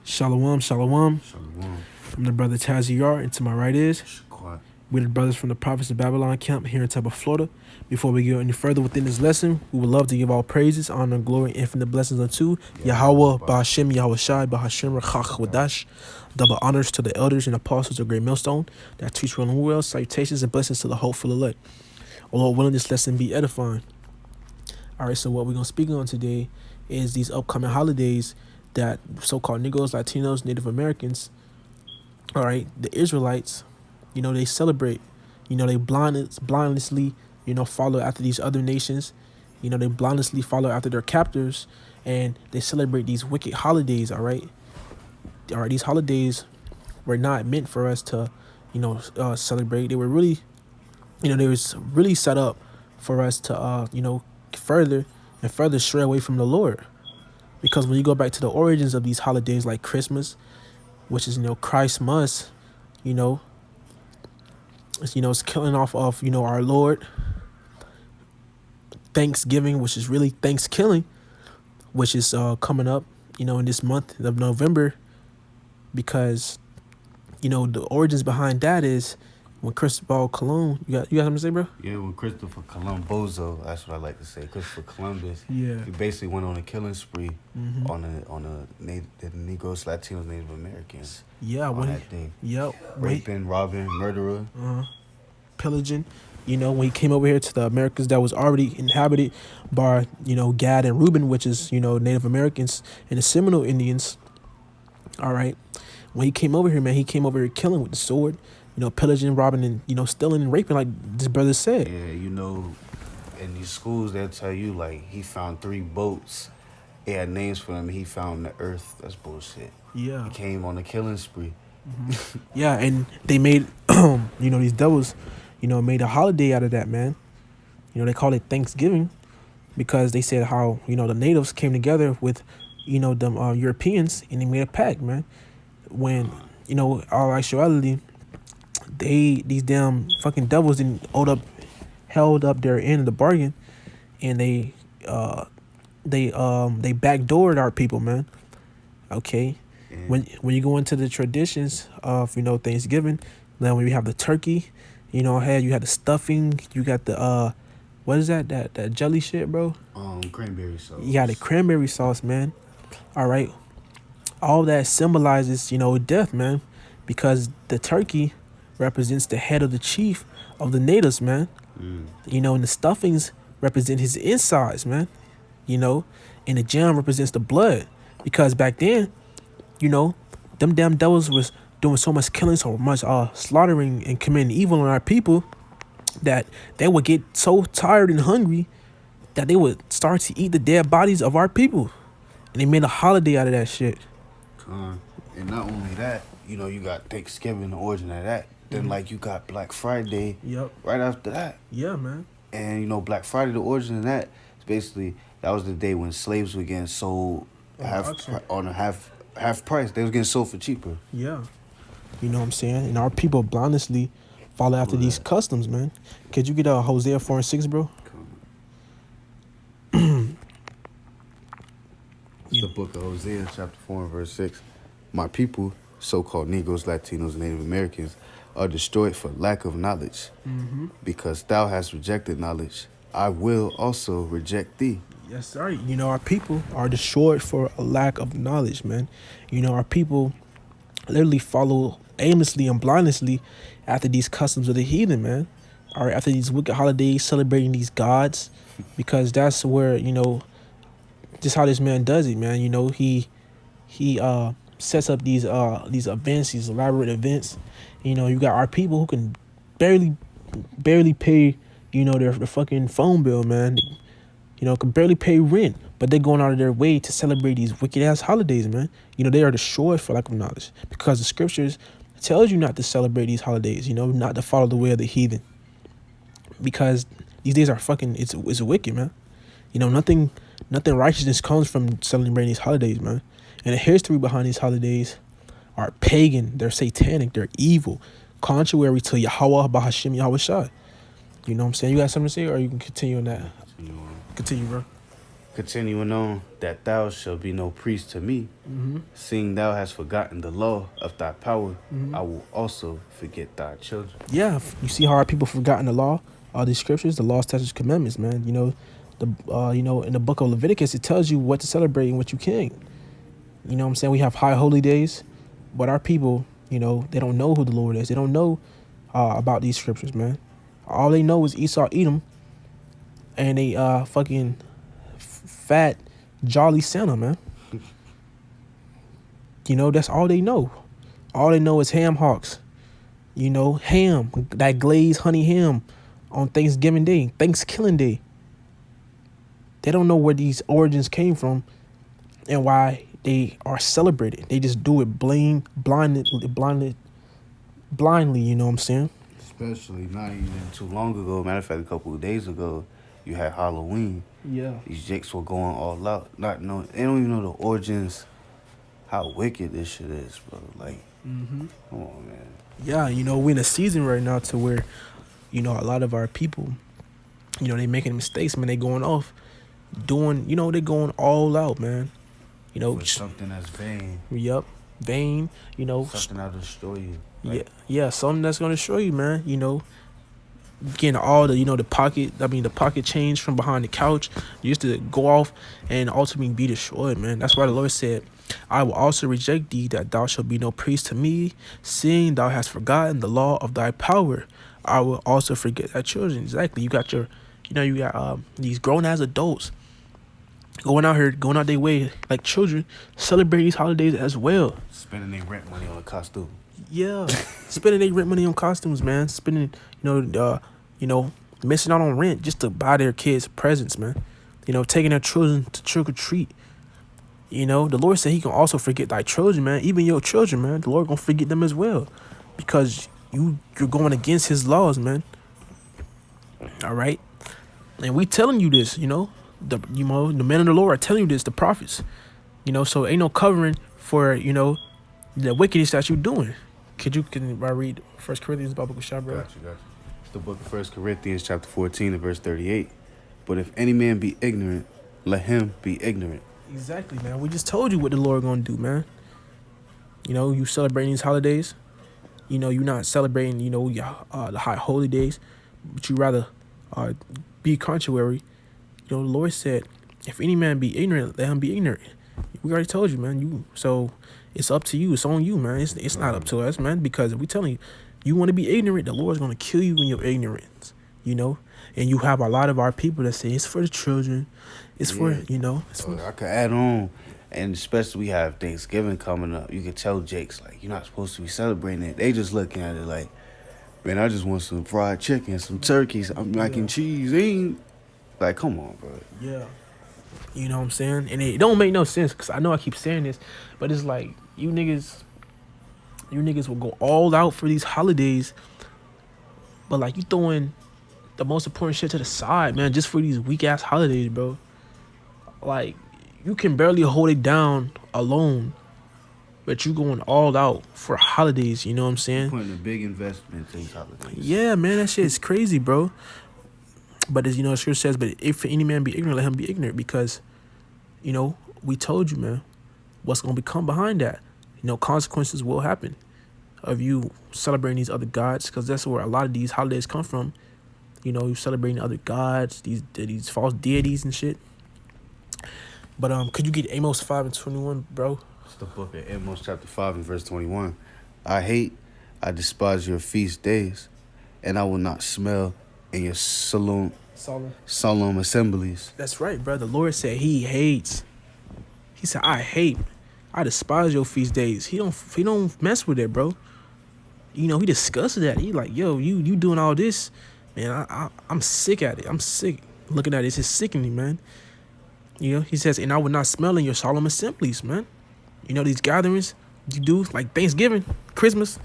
Shalom, shalom. Shalom. I'm the brother Taziar, and to my right is Shaquat. we're the brothers from the Prophets of Babylon camp here in Tampa, Florida. Before we go any further within this lesson, we would love to give all praises, honor, glory, and infinite blessings unto YAHAWAH, BAHASHAM, YAHAWASHI, BAHASHAM, QADASH. Double honors to the elders and apostles of Great Millstone that teach well and well. Salutations and blessings to the hopeful elect. O Lord, willing this lesson be edifying. All right, so what we're going to speak on today is these upcoming holidays that so-called Negroes, Latinos, Native Americans, all right, the Israelites, they celebrate. They blindlessly, follow after these other nations. They blindlessly follow after their captors, and they celebrate these wicked holidays, all right? All right, these holidays were not meant for us to, celebrate. They were really, they was really set up for us to, further and further stray away from the Lord. Because when you go back to the origins of these holidays like Christmas, which is, Christmas, it's killing off of, our Lord. Thanksgiving, which is really Thanksgiving, which is coming up, in this month of November, because, the origins behind that is when Christopher Columbus, you got something to say, bro? Yeah, when Christopher Columbozo, that's what I like to say. Christopher Columbus. Yeah. He basically went on a killing spree on the Negroes, Latinos, Native Americans. Yeah, on that day. Yep. Raping, robbing, murderer. Pillaging. When he came over here to the Americas that was already inhabited by, Gad and Reuben, which is, Native Americans and the Seminole Indians. All right. When he came over here, man, he came over here killing with the sword, pillaging, robbing, and, stealing and raping, like this brother said. Yeah, in these schools, they'll tell you, like, he found 3 boats. They had names for them. He found the earth. That's bullshit. Yeah. He came on a killing spree. Yeah, and they made, these devils, made a holiday out of that, man. They call it Thanksgiving because they said how, the natives came together with, them Europeans, and they made a pact, man. When, all actuality, these damn fucking devils didn't held up their end of the bargain, and they backdoored our people, man. Okay. When you go into the traditions of, Thanksgiving, then when you have the turkey, you had the stuffing, you got the what is that jelly shit, bro? Cranberry sauce. You got the cranberry sauce, man. All right. All that symbolizes, death, man, because the turkey represents the head of the chief of the natives, man. And the stuffings represent his insides, man. And the jam represents the blood, because back then, them damn devils was doing so much killing, so much slaughtering and committing evil on our people, that they would get so tired and hungry that they would start to eat the dead bodies of our people. And they made a holiday out of that shit. And not only that, you got Thanksgiving, the origin of that. Then, you got Black Friday. Yep. Right after that. Yeah, man. And, Black Friday, the origin of that is basically, that was the day when slaves were getting sold on a half price. They was getting sold for cheaper. Yeah. You know what I'm saying? And our people blindlessly follow after these customs, man. Could you get Hosea 4:6, bro? The book of Hosea, chapter 4 and verse 6. My people, so-called Negroes, Latinos, and Native Americans, are destroyed for lack of knowledge. Because thou hast rejected knowledge, I will also reject thee. Yes, sir. Our people are destroyed for a lack of knowledge, man. Our people literally follow aimlessly and blindlessly after these customs of the heathen, man. All right, after these wicked holidays, celebrating these gods, because that's where, just how this man does it, man. He sets up these events, these elaborate events. You got our people who can barely pay, their fucking phone bill, man. Can barely pay rent, but they're going out of their way to celebrate these wicked ass holidays, man. They are destroyed for lack of knowledge, because the scriptures tells you not to celebrate these holidays, not to follow the way of the heathen, because these days are fucking, it's wicked, man. Nothing righteousness comes from celebrating these holidays, man. And the history behind these holidays are pagan, they're satanic, they're evil, contrary to YAHAWAH, BAHASHAM, YAHAWASHI. You know what I'm saying? You got something to say, or you can continue on that? Continue, bro. Continuing on, that thou shalt be no priest to me, seeing thou hast forgotten the law of thy power, I will also forget thy children. Yeah, you see how our people forgotten the law, all these scriptures, the law, statutes, commandments, man. In the book of Leviticus, it tells you what to celebrate and what you can't. You know what I'm saying? We have high holy days, but our people, they don't know who the Lord is. They don't know about these scriptures, man. All they know is Esau, Edom, and they fucking fat, jolly Santa, man. That's all they know. All they know is ham hocks. Ham, that glazed honey ham on Thanksgiving Day, Thanksgiving Day. They don't know where these origins came from and why they are celebrated. They just do it blindly, you know what I'm saying? Especially not even too long ago. Matter of fact, a couple of days ago, you had Halloween. Yeah. These jakes were going all out. Not knowing, they don't even know the origins, how wicked this shit is, bro. Like, come on, man. Yeah, we're in a season right now to where, a lot of our people, they making mistakes, man. They going off, doing, they going all out, man. For something that's vain. Yep, vain. Something that'll destroy you. Right? Yeah, something that's gonna show you, man. Getting all the, the pocket change from behind the couch. You used to go off and ultimately be destroyed, man. That's why the Lord said, I will also reject thee, that thou shalt be no priest to me, seeing thou hast forgotten the law of thy power. I will also forget thy children. Exactly. You got your, these grown ass adults going out their way like children, celebrating these holidays as well. Spending their rent money on a costume. Yeah, spending their rent money on costumes, man. Spending, missing out on rent just to buy their kids presents, man. Taking their children to trick or treat. The Lord said he can also forget thy children, man. Even your children, man. The Lord gonna forget them as well, because you're going against his laws, man. All right, and we telling you this, the men of the Lord are telling you this, the prophets. So ain't no covering for the wickedness that you're doing. Can I read 1 Corinthians Bible Shah, bro? Got you. It's the book of 1 Corinthians chapter 14 and verse 38. But if any man be ignorant, let him be ignorant. Exactly, man. We just told you what the Lord gonna do, man. You celebrating these holidays. You're not celebrating, the high holy days, but you rather be contrary. The Lord said, if any man be ignorant, let him be ignorant. We already told you, man. So it's up to you. It's on you, man. It's not up to us, man, because if we telling you want to be ignorant, the Lord's going to kill you in your ignorance, And you have a lot of our people that say it's for the children. It's for, It's for, I could add on, and especially we have Thanksgiving coming up. You can tell Jake's like, you're not supposed to be celebrating it. They just looking at it like, man, I just want some fried chicken, some turkeys, I'm mac and cheese. Ain't like, come on, bro. Yeah. You know what I'm saying? And it don't make no sense, because I know I keep saying this, but it's like, you niggas will go all out for these holidays, but like you throwing the most important shit to the side, man, just for these weak ass holidays, bro. Like, you can barely hold it down alone, but you going all out for holidays, you know what I'm saying? Putting a big investment in these holidays. Yeah, man, that shit is crazy, bro. But as the scripture says, but if any man be ignorant, let him be ignorant, because, we told you, man, what's going to become behind that. Consequences will happen of you celebrating these other gods, because that's where a lot of these holidays come from. You celebrating other gods, these false deities and shit. But could you get Amos 5:21, bro? It's the book of Amos chapter 5 and verse 21. I despise your feast days, and I will not smell in your solemn assemblies. That's right, bro. The Lord said he hates. He said, I despise your feast days. He don't mess with it, bro. He discusses that. He like, yo, you doing all this, man. I'm sick at it. I'm sick looking at it. It's sickening, man. He says, and I would not smell in your solemn assemblies, man. These gatherings you do, like Thanksgiving, Christmas,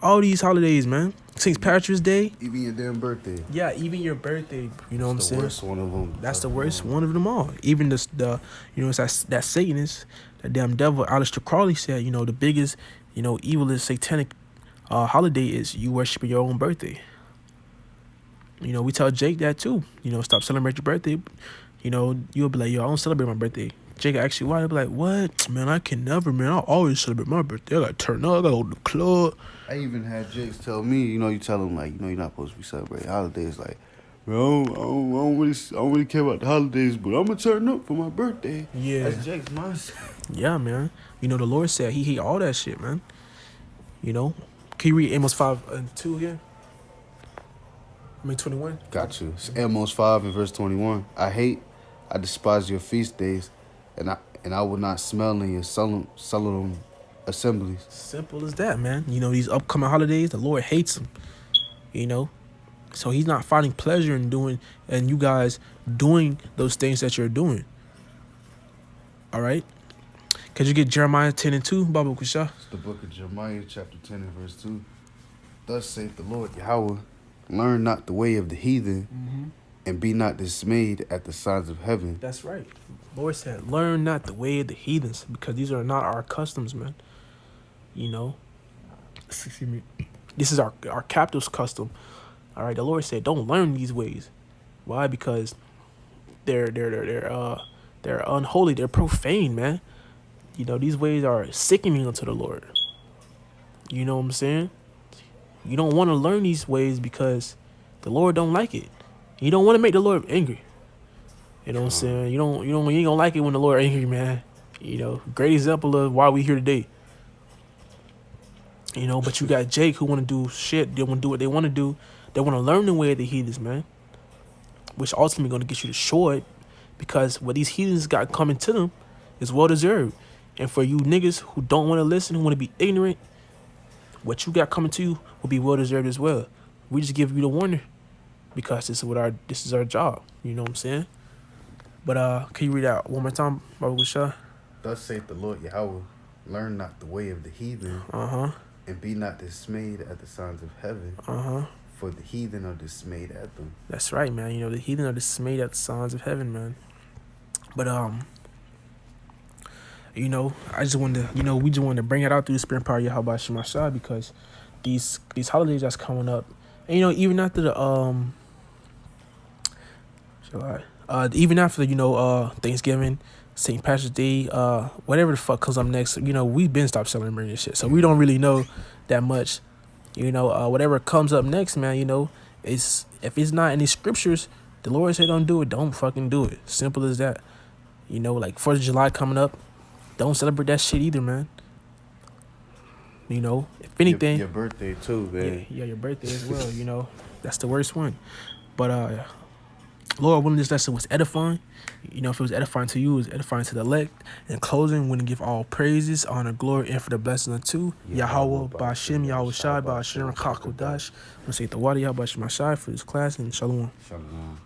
all these holidays, man. St. Patrick's Day. Even your damn birthday. Yeah, even your birthday. You know what I'm saying? That's the worst one of them. That's the worst one of them all. Even it's that Satanist, that damn devil, Aleister Crowley said, the biggest, evilest satanic holiday is you worshiping your own birthday. We tell Jake that too. Stop celebrating your birthday. You know, you'll be like, yo, I don't celebrate my birthday. Jake ask you why. They'll be like, what? Man, I can never, man. I always celebrate my birthday. I got to turn up. I got to go to the club. I even had Jakes tell me, you tell him, like, you're not supposed to be celebrating holidays. Like, bro, I don't really care about the holidays, but I'm going to turn up for my birthday. Yeah. That's Jake's mindset. Yeah, man. You know, the Lord said he hate all that shit, man. You know? Can you read Amos 5:2 again? 21? Got you. It's Amos 5 and verse 21. I despise your feast days, and I will not smell in your solemn assemblies. Simple as that, man. You know, these upcoming holidays, the Lord hates them. You know? So he's not finding pleasure in doing, and you guys doing those things that you're doing. All right? Could you get Jeremiah 10 and 2, Baba Kusha? It's the book of Jeremiah, chapter 10 and verse 2. Thus saith the Lord Yahawah, learn not the way of the heathen, and be not dismayed at the signs of heaven. That's right. Lord said, learn not the way of the heathens, because these are not our customs, man. You know? Excuse me. This is our captive's custom. All right, the Lord said, don't learn these ways. Why? Because they're unholy, they're profane, man. You know, these ways are sickening unto the Lord. You know what I'm saying? You don't want to learn these ways because the Lord don't like it. You don't want to make the Lord angry. You know what I'm saying? You ain't gonna like it when the Lord angry, man. You know, great example of why we here today. You know, but you got Jake who want to do shit. They want to do what they want to do. They want to learn the way of the heathens, man. Which ultimately going to get you destroyed, because what these heathens got coming to them is well deserved. And for you niggas who don't want to listen, who want to be ignorant, what you got coming to you will be well deserved as well. We just give you the warning because this is our job. You know what I'm saying? But can you read that one more time, Baba Kusha? Thus saith the Lord Yahawah, learn not the way of the heathen, and be not dismayed at the signs of heaven. For the heathen are dismayed at them. That's right, man. You know, the heathen are dismayed at the signs of heaven, man. But you know, I just wanted to, we just wanted to bring it out through the spirit and power of YAHAWASHI, because these holidays that's coming up, and even after the even after Thanksgiving, St. Patrick's Day, whatever the fuck comes up next, we've been stopped celebrating this shit, so we don't really know that much. Whatever comes up next, man, if it's not in the scriptures, the Lord said don't do it, don't fucking do it. Simple as that. Like 4th of July coming up, don't celebrate that shit either, man. If anything, your birthday too, man. Yeah, your birthday as well. That's the worst one. But Lord, when this lesson was edifying, if it was edifying to you, it was edifying to the elect. In closing, we want to give all praises, honor, glory, and for the blessing unto Yahawah, BAHASHAM, YAHAWASHI, BAHASHAM, QADASH. I want to say the water, Yahawah, BAHASHAM, for this class, and Shalom. Shalom.